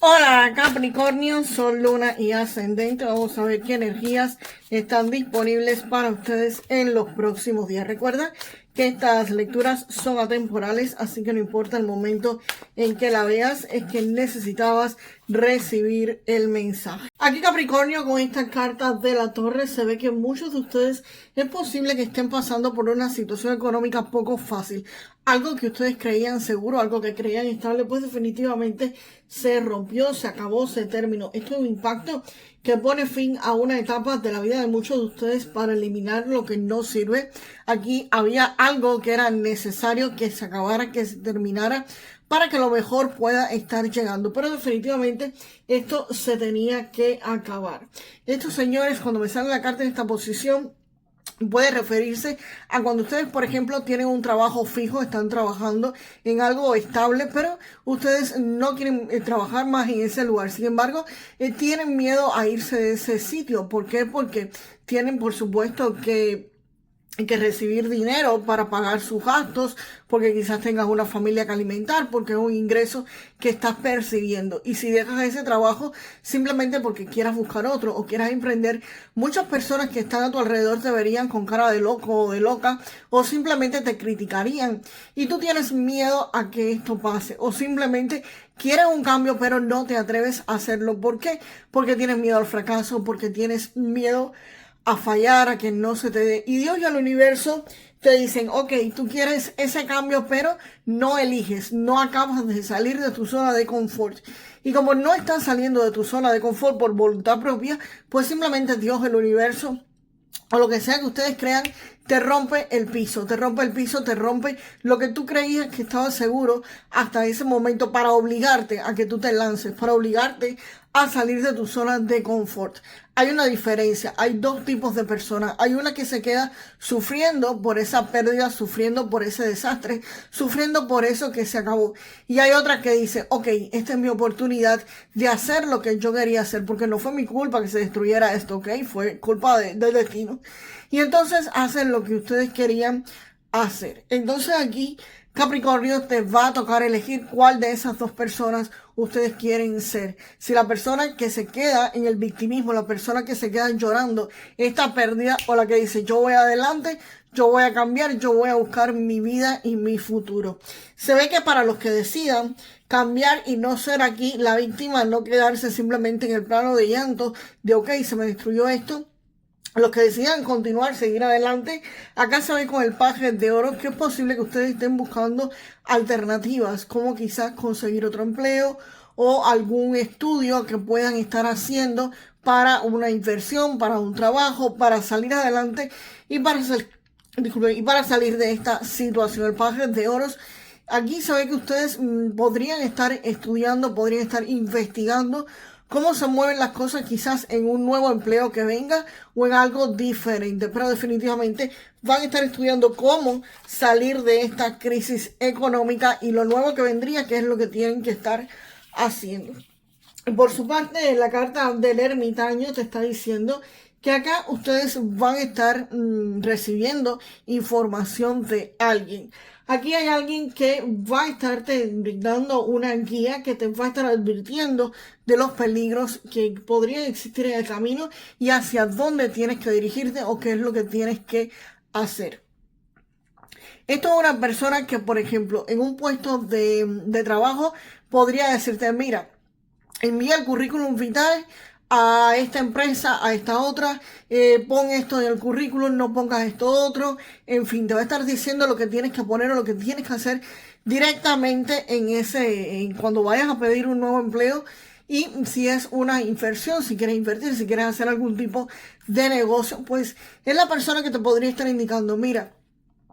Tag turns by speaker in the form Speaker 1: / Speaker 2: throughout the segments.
Speaker 1: Hola Capricornio, Sol, Luna y Ascendente. Vamos a ver qué energías están disponibles para ustedes en los próximos días. Recuerda que estas lecturas son atemporales, así que no importa el momento en que la veas, es que necesitabas recibir el mensaje. Aquí Capricornio, con estas cartas de la Torre, se ve que muchos de ustedes es posible que estén pasando por una situación económica poco fácil. Algo que ustedes creían seguro, algo que creían estable, pues definitivamente se rompió, se acabó, se terminó. Esto es un impacto que pone fin a una etapa de la vida de muchos de ustedes para eliminar lo que no sirve. Aquí había algo que era necesario que se acabara, que se terminara, para que lo mejor pueda estar llegando. Pero definitivamente esto se tenía que acabar. Estos señores, cuando me sale la carta en esta posición, puede referirse a cuando ustedes, por ejemplo, tienen un trabajo fijo, están trabajando en algo estable, pero ustedes no quieren trabajar más en ese lugar. Sin embargo, tienen miedo a irse de ese sitio. ¿Por qué? Porque tienen, por supuesto, que recibir dinero para pagar sus gastos, porque quizás tengas una familia que alimentar, porque es un ingreso que estás percibiendo. Y si dejas ese trabajo simplemente porque quieras buscar otro o quieras emprender, muchas personas que están a tu alrededor te verían con cara de loco o de loca, o simplemente te criticarían. Y tú tienes miedo a que esto pase, o simplemente quieres un cambio pero no te atreves a hacerlo. ¿Por qué? Porque tienes miedo al fracaso, porque tienes miedo a fallar, a que no se te dé. Y Dios y el universo te dicen, ok, tú quieres ese cambio, pero no eliges, no acabas de salir de tu zona de confort. Y como no estás saliendo de tu zona de confort por voluntad propia, pues simplemente Dios, el universo, o lo que sea que ustedes crean, te rompe el piso, te rompe el piso, te rompe lo que tú creías que estabas seguro hasta ese momento, para obligarte a que tú te lances, para obligarte a salir de tu zona de confort. Hay una diferencia, hay dos tipos de personas. Hay una que se queda sufriendo por esa pérdida, sufriendo por ese desastre, sufriendo por eso que se acabó. Y hay otra que dice, ok, esta es mi oportunidad de hacer lo que yo quería hacer, porque no fue mi culpa que se destruyera esto, ok, fue culpa del destino. Y entonces hacen lo que ustedes querían hacer. Entonces aquí, Capricornio, te va a tocar elegir cuál de esas dos personas ustedes quieren ser. Si la persona que se queda en el victimismo, la persona que se queda llorando esta pérdida, o la que dice, yo voy adelante, yo voy a cambiar, yo voy a buscar mi vida y mi futuro. Se ve que para los que decidan cambiar y no ser aquí la víctima, no quedarse simplemente en el plano de llanto, de ok, se me destruyó esto, los que decidan continuar, seguir adelante, acá se ve con el paje de oro que es posible que ustedes estén buscando alternativas, como quizás conseguir otro empleo o algún estudio que puedan estar haciendo para una inversión, para un trabajo, para salir adelante y para salir de esta situación. El paje de oros, aquí se ve que ustedes podrían estar estudiando, podrían estar investigando cómo se mueven las cosas quizás en un nuevo empleo que venga o en algo diferente, pero definitivamente van a estar estudiando cómo salir de esta crisis económica y lo nuevo que vendría, que es lo que tienen que estar haciendo. Por su parte, la carta del ermitaño te está diciendo que acá ustedes van a estar recibiendo información de alguien. Aquí hay alguien que va a estarte brindando una guía, que te va a estar advirtiendo de los peligros que podrían existir en el camino y hacia dónde tienes que dirigirte o qué es lo que tienes que hacer. Esto es una persona que, por ejemplo, en un puesto de trabajo podría decirte, mira, envía el currículum vitae a esta empresa, a esta otra, pon esto en el currículum, no pongas esto otro, en fin, te va a estar diciendo lo que tienes que poner o lo que tienes que hacer directamente cuando vayas a pedir un nuevo empleo. Y si es una inversión, si quieres invertir, si quieres hacer algún tipo de negocio, pues es la persona que te podría estar indicando, mira,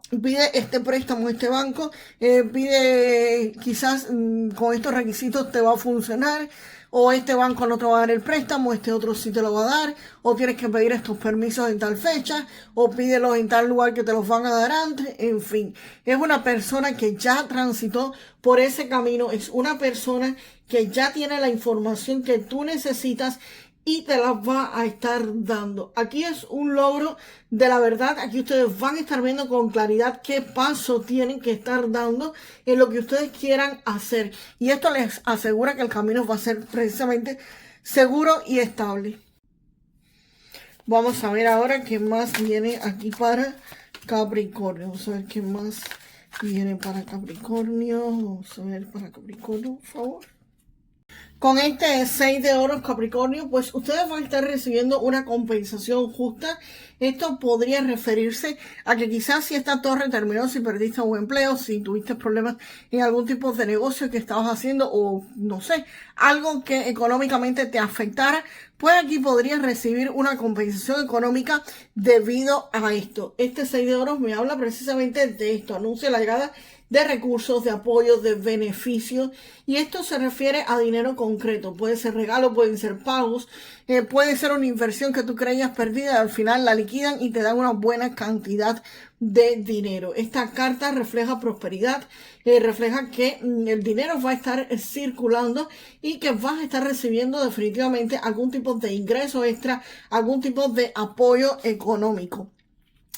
Speaker 1: pide este préstamo a este banco, pide quizás con estos requisitos te va a funcionar, o este banco no te va a dar el préstamo, este otro sí te lo va a dar, o tienes que pedir estos permisos en tal fecha, o pídelos en tal lugar que te los van a dar antes, en fin. Es una persona que ya transitó por ese camino, es una persona que ya tiene la información que tú necesitas y te las va a estar dando. Aquí es un logro de la verdad. Aquí ustedes van a estar viendo con claridad qué paso tienen que estar dando en lo que ustedes quieran hacer. Y esto les asegura que el camino va a ser precisamente seguro y estable. Vamos a ver ahora qué más viene aquí para Capricornio. Vamos a ver qué más viene para Capricornio. Vamos a ver para Capricornio, por favor. Con este 6 de oros, Capricornio, pues ustedes van a estar recibiendo una compensación justa. Esto podría referirse a que quizás si esta torre terminó, si perdiste un empleo, si tuviste problemas en algún tipo de negocio que estabas haciendo o no sé, algo que económicamente te afectara, pues aquí podrías recibir una compensación económica debido a esto. Este 6 de oros me habla precisamente de esto, anuncia la llegada de recursos, de apoyo, de beneficios, y esto se refiere a dinero concreto. Puede ser regalo, pueden ser pagos, puede ser una inversión que tú creías perdida y al final la liquidan y te dan una buena cantidad de dinero. Esta carta refleja prosperidad, refleja que el dinero va a estar circulando y que vas a estar recibiendo definitivamente algún tipo de ingreso extra, algún tipo de apoyo económico.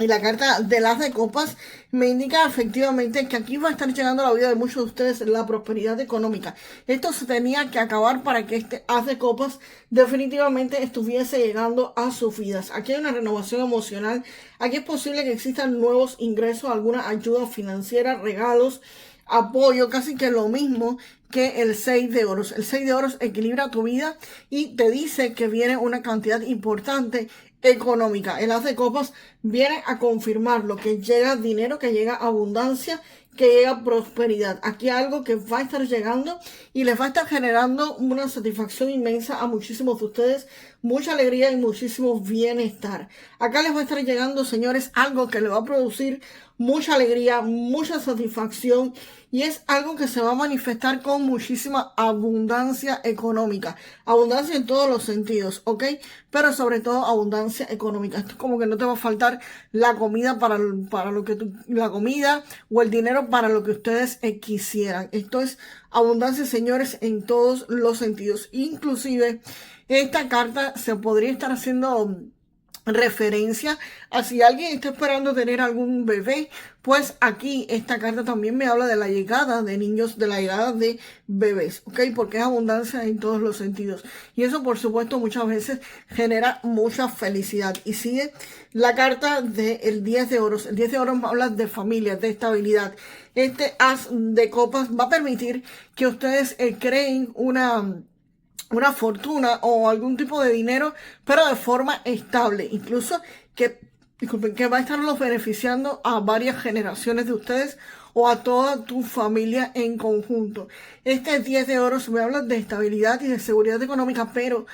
Speaker 1: Y la carta del As de Copas me indica efectivamente que aquí va a estar llegando a la vida de muchos de ustedes la prosperidad económica. Esto se tenía que acabar para que este As de Copas definitivamente estuviese llegando a sus vidas. Aquí hay una renovación emocional. Aquí es posible que existan nuevos ingresos, alguna ayuda financiera, regalos, apoyo, casi que lo mismo que el 6 de oros. El 6 de oros equilibra tu vida y te dice que viene una cantidad importante económica. El As de Copas viene a confirmar lo que llega dinero, que llega abundancia, que llega prosperidad. Aquí hay algo que va a estar llegando y les va a estar generando una satisfacción inmensa a muchísimos de ustedes, mucha alegría y muchísimo bienestar. Acá les va a estar llegando, señores, algo que les va a producir mucha alegría, mucha satisfacción y es algo que se va a manifestar con muchísima abundancia económica. Abundancia en todos los sentidos, ¿ok? Pero sobre todo abundancia económica. Esto es como que no te va a faltar la comida para lo que la comida o el dinero para lo que ustedes quisieran. Esto es abundancia, señores, en todos los sentidos. Inclusive, esta carta se podría estar haciendo referencia a si alguien está esperando tener algún bebé, pues aquí esta carta también me habla de la llegada de niños, de la llegada de bebés, ¿ok? Porque es abundancia en todos los sentidos. Y eso, por supuesto, muchas veces genera mucha felicidad. Y sigue la carta del 10 de oros. El 10 de oros habla de familia, de estabilidad. Este As de Copas va a permitir que ustedes creen una fortuna o algún tipo de dinero, pero de forma estable, incluso que va a estarlos beneficiando a varias generaciones de ustedes o a toda tu familia en conjunto. Este 10 de oros me habla de estabilidad y de seguridad económica, pero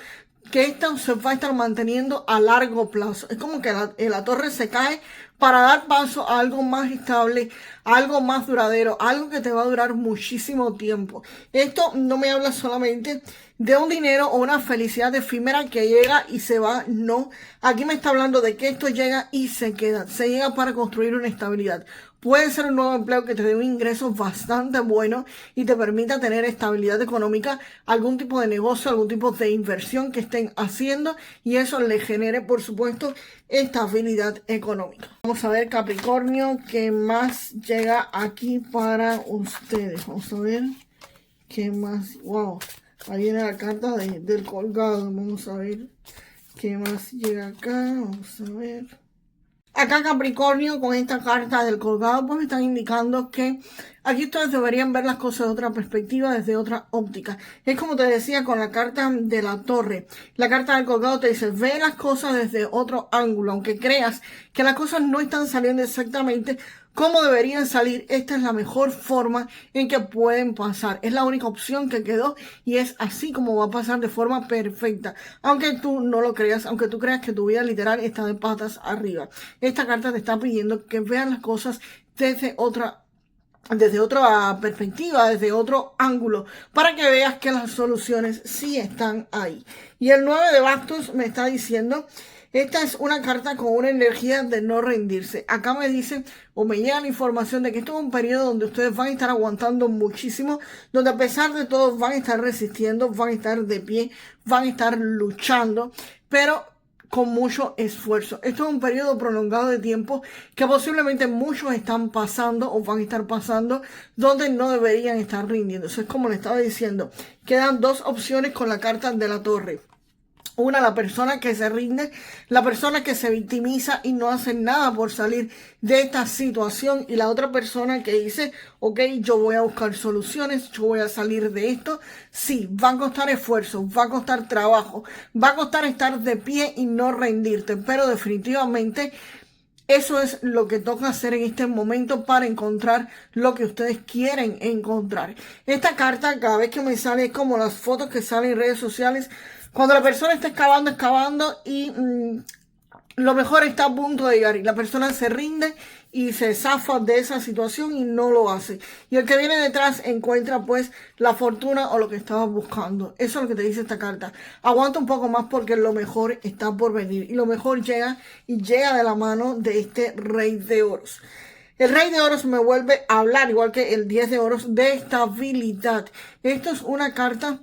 Speaker 1: que esto se va a estar manteniendo a largo plazo. Es como que la torre se cae para dar paso a algo más estable, algo más duradero, algo que te va a durar muchísimo tiempo. Esto no me habla solamente de un dinero o una felicidad efímera que llega y se va, no. Aquí me está hablando de que esto llega y se queda. Se llega para construir una estabilidad. Puede ser un nuevo empleo que te dé un ingreso bastante bueno y te permita tener estabilidad económica, algún tipo de negocio, algún tipo de inversión que estén haciendo y eso le genere, por supuesto, estabilidad económica. Vamos a ver, Capricornio, qué más llega aquí para ustedes. Vamos a ver qué más. Wow, ahí viene la carta del colgado. Vamos a ver qué más llega acá. Vamos a ver. Acá Capricornio, con esta carta del colgado, pues me están indicando que aquí ustedes deberían ver las cosas de otra perspectiva, desde otra óptica. Es como te decía con la carta de la torre. La carta del colgado te dice, ve las cosas desde otro ángulo. Aunque creas que las cosas no están saliendo exactamente como deberían salir, esta es la mejor forma en que pueden pasar. Es la única opción que quedó y es así como va a pasar de forma perfecta. Aunque tú no lo creas, aunque tú creas que tu vida literal está de patas arriba. Esta carta te está pidiendo que veas las cosas desde otra perspectiva, desde otro ángulo, para que veas que las soluciones sí están ahí. Y el 9 de bastos me está diciendo Esta es una carta con una energía de no rendirse. Acá me dicen o me llega la información de que esto es un periodo donde ustedes van a estar aguantando muchísimo, donde a pesar de todo van a estar resistiendo, van a estar de pie, van a estar luchando, pero con mucho esfuerzo. Esto es un periodo prolongado de tiempo que posiblemente muchos están pasando o van a estar pasando donde no deberían estar rindiéndose. Es como le estaba diciendo, quedan dos opciones con la carta de la Torre. Una, la persona que se rinde, la persona que se victimiza y no hace nada por salir de esta situación. Y la otra persona que dice, ok, yo voy a buscar soluciones, yo voy a salir de esto. Sí, va a costar esfuerzo, va a costar trabajo, va a costar estar de pie y no rendirte. Pero definitivamente eso es lo que toca hacer en este momento para encontrar lo que ustedes quieren encontrar. Esta carta cada vez que me sale es como las fotos que salen en redes sociales. Cuando la persona está excavando y lo mejor está a punto de llegar y la persona se rinde y se zafa de esa situación y no lo hace. Y el que viene detrás encuentra pues la fortuna o lo que estaba buscando. Eso es lo que te dice esta carta. Aguanta un poco más porque lo mejor está por venir. Y lo mejor llega y llega de la mano de este Rey de Oros. El Rey de Oros me vuelve a hablar, igual que el 10 de Oros, de estabilidad. Esto es una carta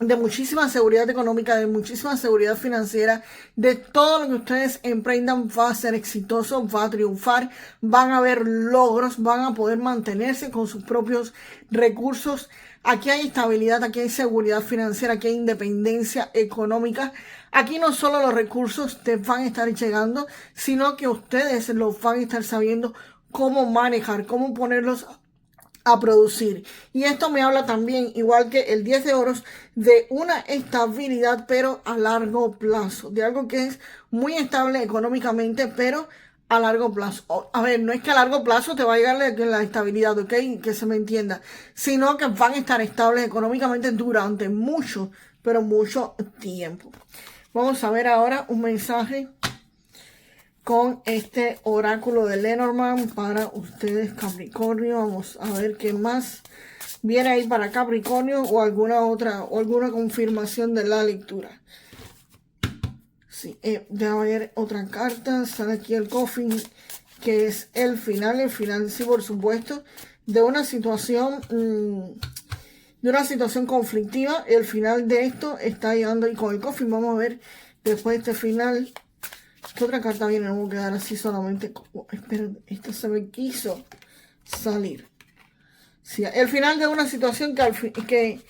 Speaker 1: de muchísima seguridad económica, de muchísima seguridad financiera, de todo lo que ustedes emprendan va a ser exitoso, va a triunfar, van a haber logros, van a poder mantenerse con sus propios recursos. Aquí hay estabilidad, aquí hay seguridad financiera, aquí hay independencia económica. Aquí no solo los recursos te van a estar llegando, sino que ustedes los van a estar sabiendo cómo manejar, cómo ponerlos a producir. Y esto me habla también, igual que el 10 de oros, de una estabilidad pero a largo plazo, de algo que es muy estable económicamente pero a largo plazo. A ver, no es que a largo plazo te va a llegar la estabilidad, ¿ok? Que se me entienda, sino que van a estar estables económicamente durante mucho, pero mucho tiempo. Vamos a ver ahora un mensaje con este oráculo de Lenormand para ustedes, Capricornio. Vamos a ver qué más viene ahí para Capricornio o alguna otra o alguna confirmación de la lectura. Sí, déjame ver otra carta. Sale aquí el Coffin, que es el final, sí, por supuesto, de una situación conflictiva. El final de esto está llegando ahí con el Coffin. Vamos a ver después de este final ¿qué otra carta viene? No voy a quedar así solamente. Espera, esta se me quiso salir. Sí, el final de una situación que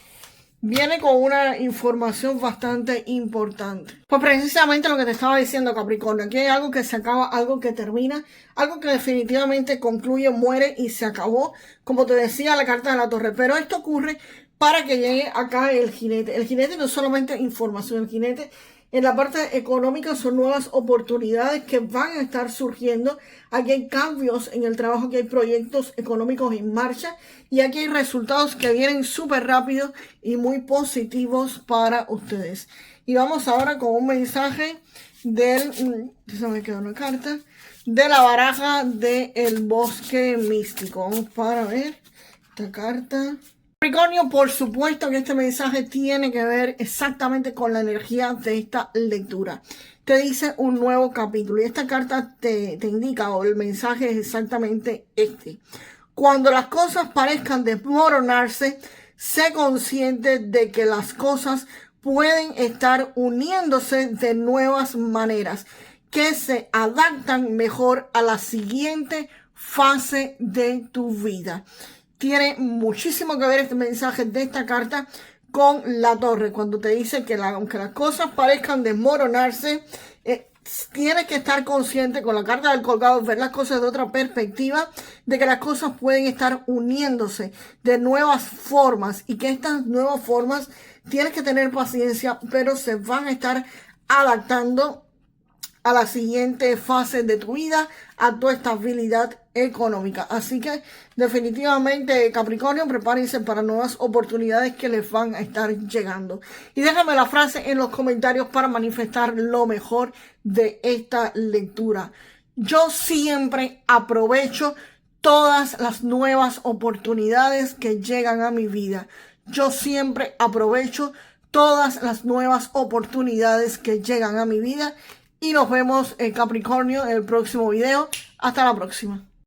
Speaker 1: viene con una información bastante importante. Pues precisamente lo que te estaba diciendo, Capricornio. Aquí hay algo que se acaba, algo que termina, algo que definitivamente concluye, muere y se acabó. Como te decía la carta de la Torre. Pero esto ocurre para que llegue acá el jinete. El jinete no es solamente información, el jinete en la parte económica son nuevas oportunidades que van a estar surgiendo. Aquí hay cambios en el trabajo, aquí hay proyectos económicos en marcha y aquí hay resultados que vienen súper rápido y muy positivos para ustedes. Y vamos ahora con un mensaje del, se me quedó una carta, de la baraja del bosque místico. Vamos para ver esta carta. Capricornio, por supuesto que este mensaje tiene que ver exactamente con la energía de esta lectura. Te dice un nuevo capítulo y esta carta te indica, o el mensaje es exactamente este. Cuando las cosas parezcan desmoronarse, sé consciente de que las cosas pueden estar uniéndose de nuevas maneras que se adaptan mejor a la siguiente fase de tu vida. Tiene muchísimo que ver este mensaje de esta carta con la Torre. Cuando te dice que aunque las cosas parezcan desmoronarse, tienes que estar consciente con la carta del colgado, ver las cosas de otra perspectiva, de que las cosas pueden estar uniéndose de nuevas formas y que estas nuevas formas tienes que tener paciencia, pero se van a estar adaptando a la siguiente fase de tu vida, a tu estabilidad económica. Así que definitivamente, Capricornio, prepárense para nuevas oportunidades que les van a estar llegando. Y déjame la frase en los comentarios para manifestar lo mejor de esta lectura. Yo siempre aprovecho todas las nuevas oportunidades que llegan a mi vida. Yo siempre aprovecho todas las nuevas oportunidades que llegan a mi vida. y nos vemos en Capricornio en el próximo video. Hasta la próxima.